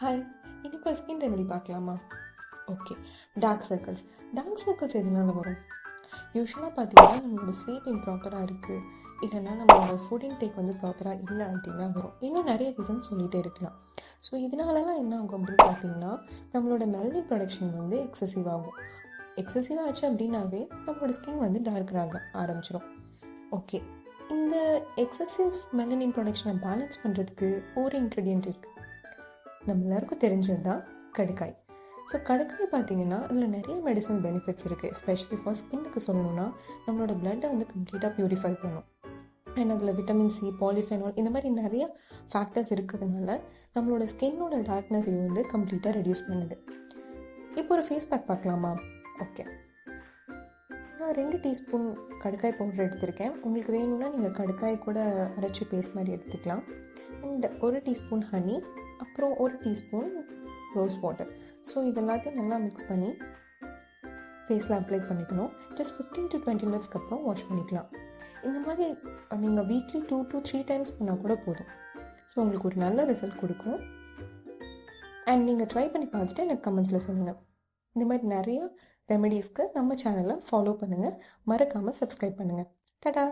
Hi, இன்னைக்கு ஒரு skin remedy பார்க்கலாமா? ஓகே. டார்க் சர்க்கிள்ஸ் எதனால வரும்? யூஸ்வலாக பார்த்தீங்கன்னா நம்மளோட ஸ்லீப் இம்ப்ராப்பராக இருக்குது, இல்லைன்னா நம்மளோட ஃபுட் இன்டேக் வந்து ப்ராப்பராக இல்லை அப்படின்னா வரும். இன்னும் நிறைய ரீசன் சொல்லிகிட்டே இருக்கலாம். ஸோ இதனாலலாம் என்ன ஆகும் அப்படின்னு பார்த்தீங்கன்னா, நம்மளோட மெலனின் ப்ரொடக்ஷன் வந்து எக்ஸசிவ் ஆகும். எக்ஸசிவாக ஆச்சு அப்படின்னாவே நம்மளோட ஸ்கின் வந்து டார்க்கராக ஆரம்பிச்சிடும். ஓகே, இந்த எக்ஸசிவ் மெலனின் ப்ரொடக்ஷனை பேலன்ஸ் பண்ணுறதுக்கு ஒரு இன்க்ரீடியன்ட் இருக்குது. நம்ம எல்லாருக்கும் தெரிஞ்சது தான் கடுக்காய். ஸோ கடுக்காய் பார்த்தீங்கன்னா அதில் நிறைய மெடிசன் பெனிஃபிட்ஸ் இருக்குது. எஸ்பெஷலி ஃபார் ஸ்கின்னுக்கு சொல்லணும்னா நம்மளோட பிளட்டை வந்து கம்ப்ளீட்டாக ப்யூரிஃபை பண்ணும். அண்ட் அதில் விட்டமின் சி, பாலிஃபெனால் இந்த மாதிரி நிறைய ஃபேக்டர்ஸ் இருக்கிறதுனால நம்மளோட ஸ்கின்னோட டார்க்னஸ் இது வந்து கம்ப்ளீட்டாக ரெடியூஸ் பண்ணுது. இப்போ ஒரு ஃபேஸ் பேக் பார்க்கலாமா? ஓகே, நான் 2 டீஸ்பூன் கடுக்காய் பவுடர் எடுத்திருக்கேன். உங்களுக்கு வேணும்னா நீங்கள் கடுக்காய் கூட அரைச்சி பேஸ்ட் மாதிரி எடுத்துக்கலாம். அண்ட் 1 டீஸ்பூன் ஹனி, அப்புறம் 1 டீஸ்பூன் ரோஸ் வாட்டர். ஸோ இதெல்லாத்தையும் நல்லா மிக்ஸ் பண்ணி ஃபேஸில் அப்ளை பண்ணிக்கணும். ஜஸ்ட் 15 to 20 மினிட்ஸ்க்கு அப்புறம் வாஷ் பண்ணிக்கலாம். இந்த மாதிரி நீங்கள் வீக்லி 2 to 3 டைம்ஸ் பண்ணால் கூட போதும். ஸோ உங்களுக்கு ஒரு நல்ல ரிசல்ட் கொடுக்கும். அண்ட் நீங்கள் ட்ரை பண்ணி பார்த்துட்டு எனக்கு கமெண்ட்ஸில் சொல்லுங்கள். இந்த மாதிரி நிறைய ரெமெடிஸ்க்கு நம்ம சேனலை ஃபாலோ பண்ணுங்கள். மறக்காமல் சப்ஸ்கிரைப் பண்ணுங்கள். டாடா.